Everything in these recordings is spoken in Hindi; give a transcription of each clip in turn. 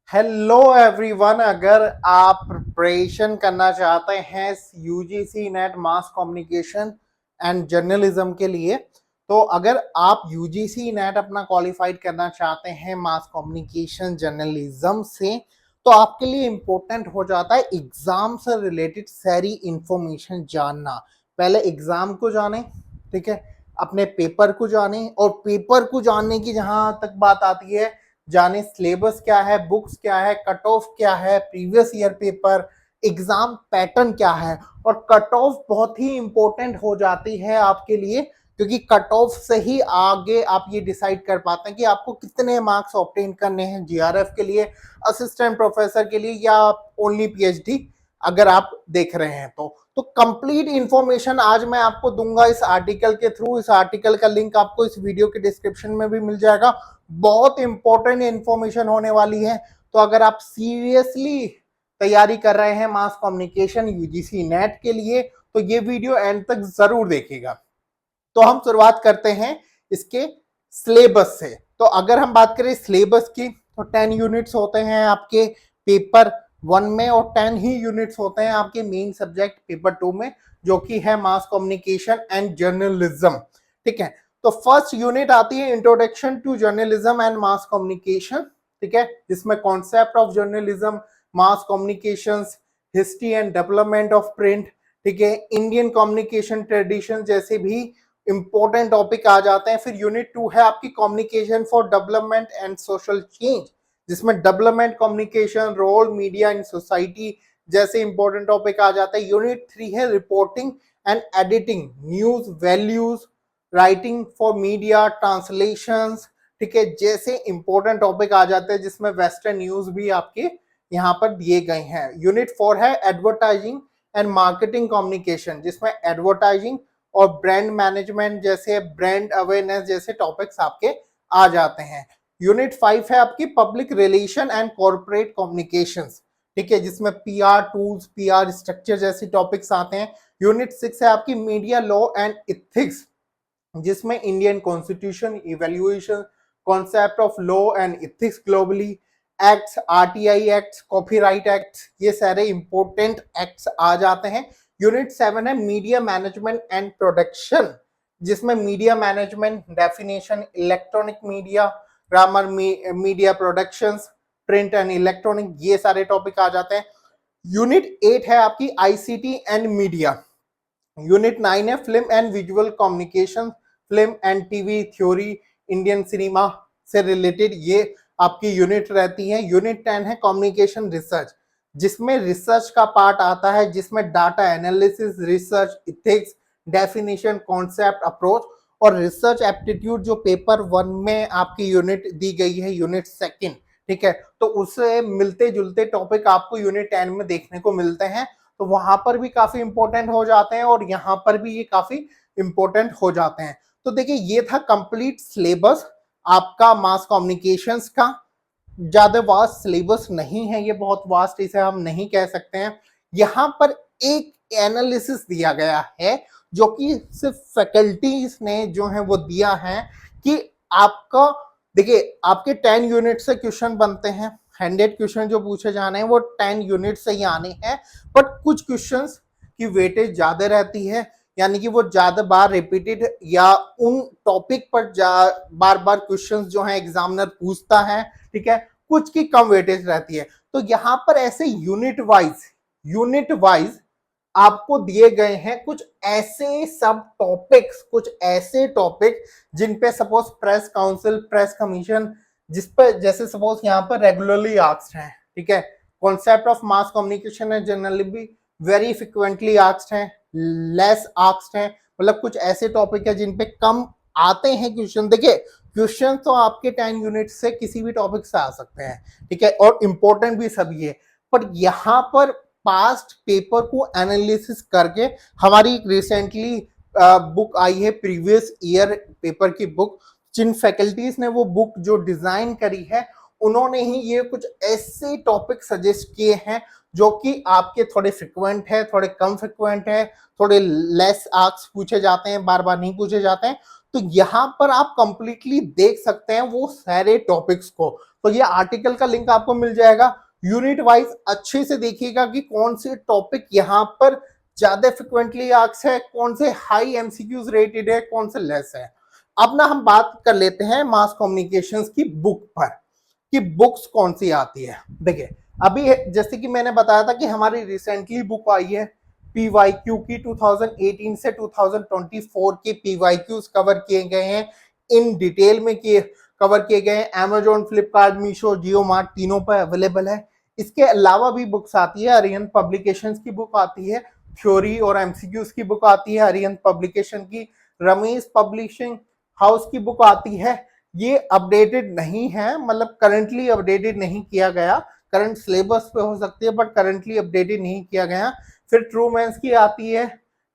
हेलो एवरीवन, अगर आप प्रिपरेशन करना चाहते हैं UGC NET mass communication and journalism के लिए, तो अगर आप यूजीसी नेट अपना क्वालिफाइड करना चाहते हैं मास कम्युनिकेशन जर्नलिज्म से, तो आपके लिए इंपॉर्टेंट हो जाता है एग्जाम से रिलेटेड सारी इंफॉर्मेशन जानना। पहले एग्जाम को जाने, ठीक है, अपने पेपर को जाने, और पेपर को जानने की जहां तक बात आती है, जाने सिलेबस क्या है, बुक्स क्या है, कट ऑफ क्या है, previous year paper, exam pattern क्या है। और कट ऑफ बहुत ही इंपॉर्टेंट हो जाती है आपके लिए, क्योंकि कट ऑफ से ही आगे आप ये डिसाइड कर पाते हैं कि आपको कितने मार्क्स ऑब्टेन करने हैं जीआरएफ के लिए, असिस्टेंट प्रोफेसर के लिए, या ओनली पीएचडी अगर आप देख रहे हैं तो कंप्लीट इंफॉर्मेशन आज मैं आपको दूंगा इस आर्टिकल के थ्रू। इस आर्टिकल का लिंक आपको इस वीडियो के डिस्क्रिप्शन में भी मिल जाएगा। बहुत इंपॉर्टेंट इंफॉर्मेशन होने वाली है, तो अगर आप सीरियसली तैयारी कर रहे हैं मास कम्युनिकेशन यूजीसी नेट के लिए, तो ये वीडियो एंड तक जरूर देखिएगा। तो हम शुरुआत करते हैं इसके सिलेबस से। तो अगर हम बात करें सिलेबस की, तो 10 यूनिट्स होते हैं आपके पेपर 1 में, और 10 ही यूनिट्स होते हैं आपके मेन सब्जेक्ट पेपर 2 में, जो कि है मास कम्युनिकेशन एंड जर्नलिज्म। ठीक है, तो फर्स्ट यूनिट आती है introduction to journalism and mass communication. ठीक है, जिसमें concept of journalism, mass communication, history and development of print, ठीक है, इंडियन कम्युनिकेशन ट्रेडिशन जैसे भी इंपॉर्टेंट टॉपिक आ जाते हैं। फिर यूनिट 2 है आपकी communication for development and social change, जिसमें development communication, role media in society जैसे इंपॉर्टेंट टॉपिक आ जाते हैं। यूनिट 3 है reporting and editing, news values, writing for media, translations, ठीक है, जैसे इंपॉर्टेंट टॉपिक आ जाते हैं, जिसमें वेस्टर्न न्यूज भी आपके यहाँ पर दिए गए हैं। यूनिट 4 है एडवर्टाइजिंग एंड मार्केटिंग कम्युनिकेशन, जिसमें एडवर्टाइजिंग और ब्रांड मैनेजमेंट जैसे ब्रांड अवेयरनेस जैसे टॉपिक्स आपके आ जाते हैं। यूनिट 5 है आपकी public relation and corporate communications, ठीक है, जिसमें पीआर टूल्स, पीआर स्ट्रक्चर जैसे टॉपिक्स आते हैं। यूनिट 6 है आपकी मीडिया लॉ एंड इथिक्स, जिसमें Indian constitution, evaluation, concept of law and ethics globally, acts, RTI act, copyright act, ये सारे इंपॉर्टेंट एक्ट्स आ जाते हैं। यूनिट 7 है मीडिया मैनेजमेंट एंड प्रोडक्शन, जिसमें media management, definition, electronic media, grammar, media productions, print and electronic, ये सारे टॉपिक आ जाते हैं। यूनिट 8 है आपकी आईसीटी एंड मीडिया। यूनिट 9 है film and visual communication, film and TV theory, Indian cinema से रिलेटेड ये आपकी यूनिट रहती है। यूनिट 10 है कम्युनिकेशन रिसर्च, जिसमें रिसर्च का पार्ट आता है, जिसमें data analysis, research ethics, definition, concept, approach और रिसर्च एप्टीट्यूड, जो पेपर 1 में आपकी यूनिट दी गई है, यूनिट 2। ठीक है, तो उससे मिलते जुलते टॉपिक आपको यूनिट 10 में देखने को मिलते हैं, तो वहां पर भी काफी इंपॉर्टेंट हो जाते हैं, और यहाँ पर भी ये काफी इंपॉर्टेंट हो जाते हैं। तो देखिए, ये था कंप्लीट सिलेबस आपका मास कम्युनिकेशंस का। ज्यादा वास्ट सिलेबस नहीं है ये, बहुत वास्ट इसे हम नहीं कह सकते हैं। यहाँ पर एक एनालिसिस दिया गया है, जो कि सिर्फ फैकल्टीज ने जो है वो दिया है, कि आपका देखिए आपके 10 यूनिट से क्वेश्चन बनते हैं, 100 क्वेश्चन जो पूछे जाने हैं वो 10 यूनिट से ही आने हैं, बट कुछ क्वेश्चंस की वेटेज ज्यादा रहती है, यानी कि वो ज्यादा बार रिपीटेड या उन टॉपिक पर बार बार क्वेश्चंस जो है एग्जामिनर पूछता है, ठीक है, कुछ की कम वेटेज रहती है। तो यहाँ पर ऐसे यूनिट वाइज आपको दिए गए हैं कुछ ऐसे सब टॉपिक्स, कुछ ऐसे टॉपिक जिन पे suppose press council, press commission, जिस पर जैसे सपोज यहाँ पर रेगुलरली आस्क्ड है, ठीक है, concept of mass communication and journalism भी वेरी फ्रिक्वेंटली आस्क्ड है, लेस आस्क्ड है, मतलब कुछ ऐसे टॉपिक है जिन पे कम आते हैं क्वेश्चन। देखिए, क्वेश्चन तो आपके 10 यूनिट से किसी भी टॉपिक से आ सकते हैं, ठीक है, और इंपॉर्टेंट भी सभी है, पर यहाँ पर पास्ट पेपर को एनालिसिस करके हमारी रिसेंटली बुक आई है, प्रीवियस ईयर पेपर की बुक, जिन फैकल्टीज ने वो बुक जो डिजाइन करी है, उन्होंने ही ये कुछ ऐसे टॉपिक सजेस्ट किए हैं जो कि आपके थोड़े फ्रिक्वेंट है, थोड़े कम फ्रिक्वेंट है, थोड़े लेस आस्क पूछे जाते हैं, बार बार नहीं पूछे जाते हैं। तो यहाँ पर आप कंप्लीटली देख सकते हैं वो सारे टॉपिक्स को। तो ये आर्टिकल का लिंक आपको मिल जाएगा। यूनिट वाइज अच्छे से देखिएगा कि कौन से टॉपिक यहाँ पर ज्यादा फ्रिक्वेंटली आस्क है, कौन से हाई एमसीक्यूज रेटेड है, कौन से लेस है। अब ना हम बात कर लेते हैं मास कम्युनिकेशंस की बुक पर कि बुक्स कौन सी आती है। देखिए अभी जैसे कि मैंने बताया था कि हमारी रिसेंटली बुक आई है पीवाईक्यू की, 2018 से 2024 के पीवाईक्यूज कवर किए गए हैं, इन डिटेल में कवर किए गए हैं। अमेजोन, फ्लिपकार्ट, मीशो, जियो मार्ट तीनों पर अवेलेबल है। इसके अलावा भी बुक्स आती है, अरिहंत पब्लिकेशंस की बुक आती है, थ्योरी और एमसीक्यूज की बुक आती है अरिहंत पब्लिकेशन की, रमेश पब्लिशिंग हाउस की बुक आती है। ये अपडेटेड नहीं है, मतलब करंटली अपडेटेड नहीं किया गया, करंट सिलेबस पे हो सकती है बट करंटली अपडेटेड नहीं किया गया। फिर ट्रूमैन्स की आती है,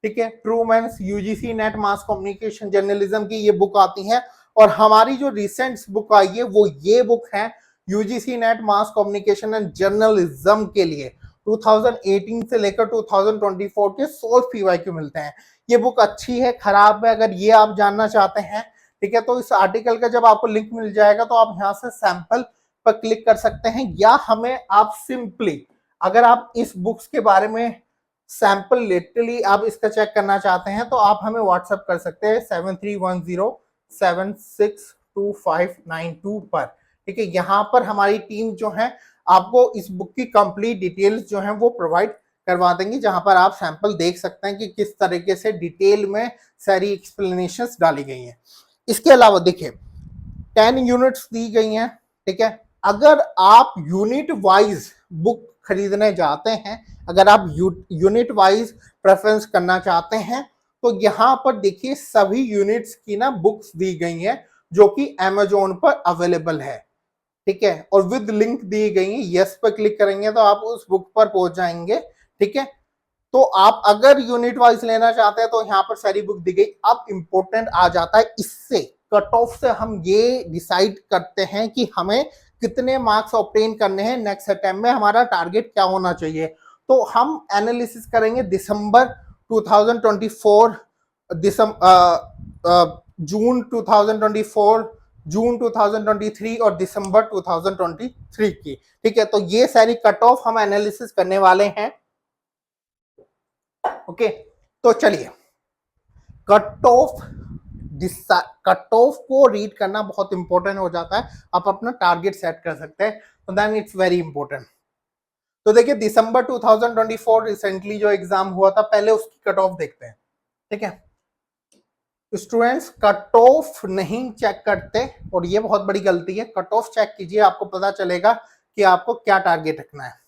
ठीक है, Trueman's UGC NET mass communication journalism की ये बुक आती है। और हमारी जो रिसेंट बुक आई है वो ये बुक है UGC NET mass communication and journalism के लिए 2018 से लेकर 2024 के 100 पीवाईक्यू मिलते हैं। ये बुक अच्छी है, खराब है, अगर ये आप जानना चाहते हैं, ठीक है, तो इस आर्टिकल का जब आपको लिंक मिल जाएगा तो आप यहाँ से सैंपल पर क्लिक कर सकते हैं, या हमें आप सिंपली अगर आप इस बुक्स के बारे में सैंपल लिटरली आप इसका चेक करना चाहते हैं तो आप हमें व्हाट्सएप कर सकते हैं 7310762592 पर, ठीक है। यहाँ पर हमारी टीम जो है आपको इस बुक की कंप्लीट डिटेल्स जो है वो प्रोवाइड करवा देंगे, जहां पर आप सैंपल देख सकते हैं कि किस तरीके से डिटेल में सारी एक्सप्लेनेशंस डाली गई हैं। इसके अलावा देखिए 10 यूनिट्स दी गई हैं, ठीक है। अगर आप यूनिट वाइज बुक खरीदने जाते हैं, अगर आप यूनिट वाइज प्रेफरेंस करना चाहते हैं तो यहाँ पर देखिए सभी यूनिट्स की ना बुक्स दी गई हैं जो कि अमेजोन पर अवेलेबल है, ठीक है, और विद लिंक दी गई है। यस पर क्लिक करेंगे तो आप उस बुक पर पहुंच जाएंगे, ठीक है। तो आप अगर यूनिट वाइज लेना चाहते हैं तो यहाँ पर सारी बुक दी गई। अब इंपॉर्टेंट आ जाता है, इससे कट ऑफ से हम ये डिसाइड करते हैं कि हमें कितने मार्क्स ऑब्टेन करने हैं, नेक्स्ट अटेम्प्ट में हमारा टारगेट क्या होना चाहिए। तो हम एनालिसिस करेंगे दिसंबर 2024, जून 2024, जून 2023 और दिसंबर 2023 की, ठीक है। तो ये सारी कट ऑफ हम एनालिसिस करने वाले हैं, ओके। तो चलिए कट ऑफ को रीड करना बहुत इंपॉर्टेंट हो जाता है, आप अपना टारगेट सेट कर सकते हैं, तो देन इट्स वेरी इंपॉर्टेंट। तो देखिए दिसंबर 2024 रिसेंटली जो एग्जाम हुआ था, पहले उसकी कट ऑफ देखते हैं, ठीक है। स्टूडेंट्स कट ऑफ नहीं चेक करते और ये बहुत बड़ी गलती है। कट ऑफ चेक कीजिए, आपको पता चलेगा कि आपको क्या टारगेट रखना है।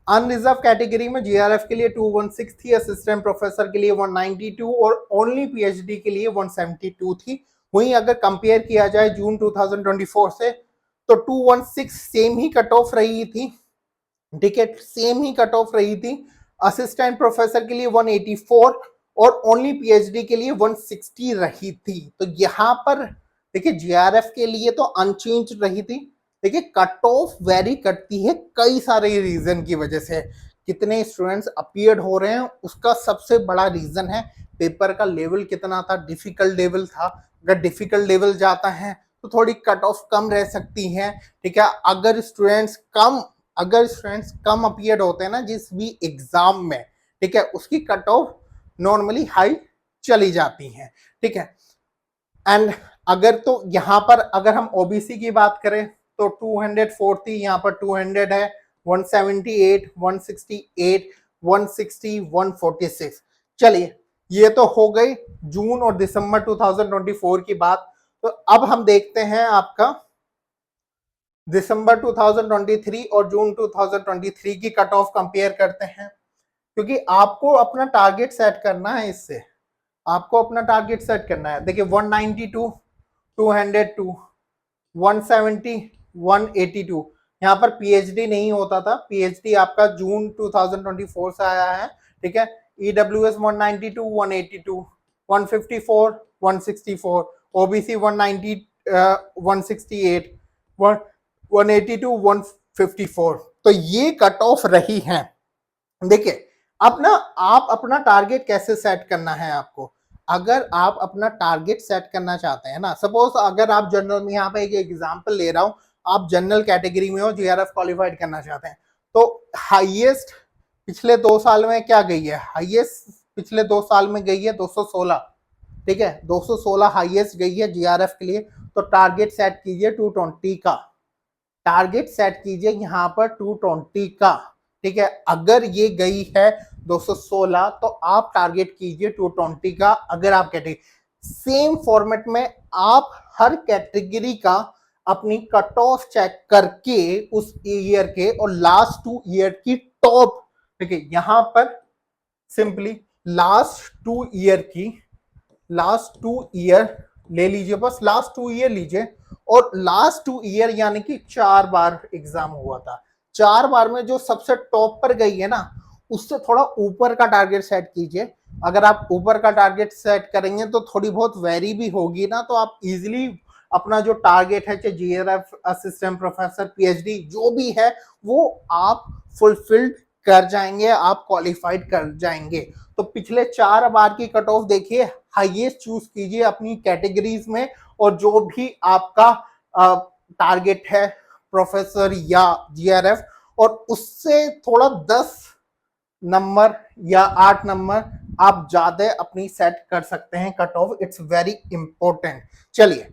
अनरिजर्व कैटेगरी में जीआरएफ के लिए 216 थी, असिस्टेंट प्रोफेसर के लिए 192 और ओनली पीएचडी के लिए 172 थी। वहीं अगर कंपेयर किया जाए जून 2024 से तो 216 सेम ही कट ऑफ रही थी, ठीक है, सेम ही कट ऑफ रही थी। असिस्टेंट प्रोफेसर के लिए 184 और ओनली पीएचडी के लिए 160 रही थी। तो यहाँ पर देखिए जीआरएफ के लिए तो अनचेंज रही थी। देखिए कट ऑफ वेरी करती है कई सारे रीजन की वजह से, कितने स्टूडेंट्स अपीयर्ड हो रहे हैं उसका सबसे बड़ा रीजन है पेपर का लेवल कितना था, डिफिकल्ट लेवल था। अगर डिफिकल्ट लेवल जाता है तो थोड़ी कट ऑफ कम रह सकती है, ठीक है। अगर स्टूडेंट्स कम अपीयर्ड होते हैं ना जिस भी एग्जाम में, ठीक है, उसकी कट ऑफ नॉर्मली हाई चली जाती है, ठीक है। एंड अगर तो यहाँ पर अगर हम ओबीसी की बात करें तो 240 यहाँ पर 200 है, 178, 168, 160, 146। चलिए ये तो हो गई जून और दिसंबर 2024 की बात। तो अब हम देखते हैं आपका दिसंबर 2023 और जून 2023 की कट ऑफ कंपेयर करते हैं, क्योंकि आपको अपना टारगेट सेट करना है। इससे आपको अपना टारगेट सेट करना है। देखिए 192, 202, 170, 182, यहाँ पर पीएचडी नहीं होता था, पीएचडी आपका जून 2024 से आया है, ठीक है। EWS 192, 182, 154, 164, OBC 190, 168, 182, 154। तो ये कट ऑफ रही है। देखिए अब ना आप अपना टारगेट कैसे सेट करना है आपको। अगर आप अपना टारगेट सेट करना चाहते हैं ना, सपोज अगर आप जनरल में यहाँ पे एक एग्जांपल ले रहा हूँ, आप जनरल कैटेगरी में हो, जीआरएफ क्वालिफाइड करना चाहते हैं, तो हाईएस्ट पिछले 2 साल में क्या गई है, हाईएस्ट पिछले 2 साल में गई है 216, ठीक है, 216 हाईएस्ट गई है जीआरएफ के लिए। तो टारगेट सेट कीजिए 220 का, टारगेट सेट कीजिए यहाँ पर 220 का, ठीक है। अगर ये गई है 216 तो आप टारगेट कीजिए 220 का। अगर आप कैटेगरी सेम फॉर्मेट में आप हर कैटेगरी का अपनी कट ऑफ चेक करके उस ईयर के और लास्ट 2 ईयर की टॉप, ठीक है, यहां पर सिंपली लास्ट 2 ईयर की, लास्ट 2 ईयर ले लीजिए, बस लास्ट 2 ईयर लीजिए, और लास्ट 2 ईयर यानी कि 4 बार एग्जाम हुआ था, 4 बार में जो सबसे टॉप पर गई है ना, उससे थोड़ा ऊपर का टारगेट सेट कीजिए। अगर आप ऊपर का टारगेट सेट करेंगे तो थोड़ी बहुत वेरी भी होगी ना, तो आप इजीली अपना जो टारगेट है, चाहे जीआरएफ, असिस्टेंट प्रोफेसर, पीएचडी जो भी है, वो आप फुलफिल्ड कर जाएंगे, आप क्वालिफाइड कर जाएंगे। तो पिछले 4 बार की कट ऑफ देखिए, हाईएस्ट चूज कीजिए अपनी कैटेगरीज में, और जो भी आपका टारगेट है प्रोफेसर या जीआरएफ, और उससे थोड़ा 10 नंबर या 8 नंबर आप ज्यादा अपनी सेट कर सकते हैं cut off, it's very important. चलिए,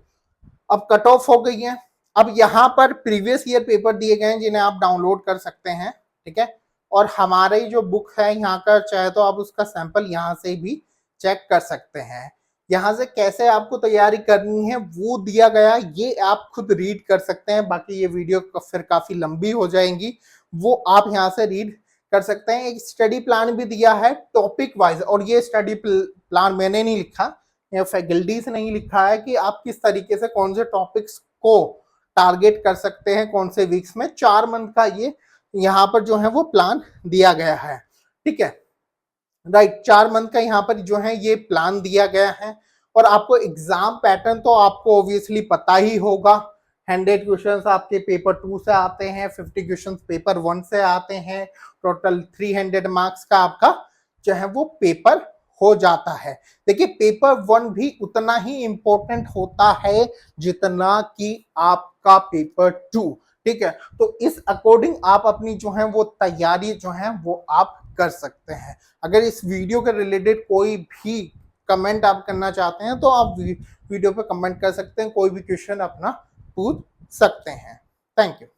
अब कट ऑफ हो गई है, अब यहाँ पर प्रीवियस ईयर पेपर दिए गए हैं जिन्हें आप डाउनलोड कर सकते हैं, ठीक है। और हमारी जो बुक है यहाँ का, चाहे तो आप उसका सैंपल यहाँ से भी चेक कर सकते हैं। यहाँ से कैसे आपको तैयारी करनी है वो दिया गया, ये आप खुद रीड कर सकते हैं, बाकी ये वीडियो फिर काफी लंबी हो जाएगी, वो आप यहाँ से रीड कर सकते हैं। एक स्टडी प्लान भी दिया है टॉपिक वाइज, और ये स्टडी प्लान मैंने नहीं लिखा, या फैकल्टी से नहीं लिखा है कि आप किस तरीके से कौन से टॉपिक्स को टारगेट कर सकते हैं कौन से वीक्स में। 4 मंथ का ये यहाँ पर जो है वो प्लान दिया गया है, ठीक है, राइट। 4 मंथ का यहाँ पर जो है ये प्लान दिया गया है। और आपको एग्जाम पैटर्न तो आपको ऑब्वियसली पता ही होगा, 100 क्वेश्चंस आपके पेपर 2 से आते हैं, 50 क्वेश्चंस पेपर 1 से आते हैं, टोटल 300 मार्क्स का आपका जो है वो पेपर हो जाता है। देखिए, पेपर 1 भी उतना ही इंपॉर्टेंट होता है जितना कि आपका पेपर 2, ठीक है। तो इस अकॉर्डिंग आप अपनी जो है वो तैयारी जो है वो आप कर सकते हैं। अगर इस वीडियो के रिलेटेड कोई भी कमेंट आप करना चाहते हैं तो आप वीडियो पे कमेंट कर सकते हैं, कोई भी क्वेश्चन अपना पूछ सकते हैं। Thank you.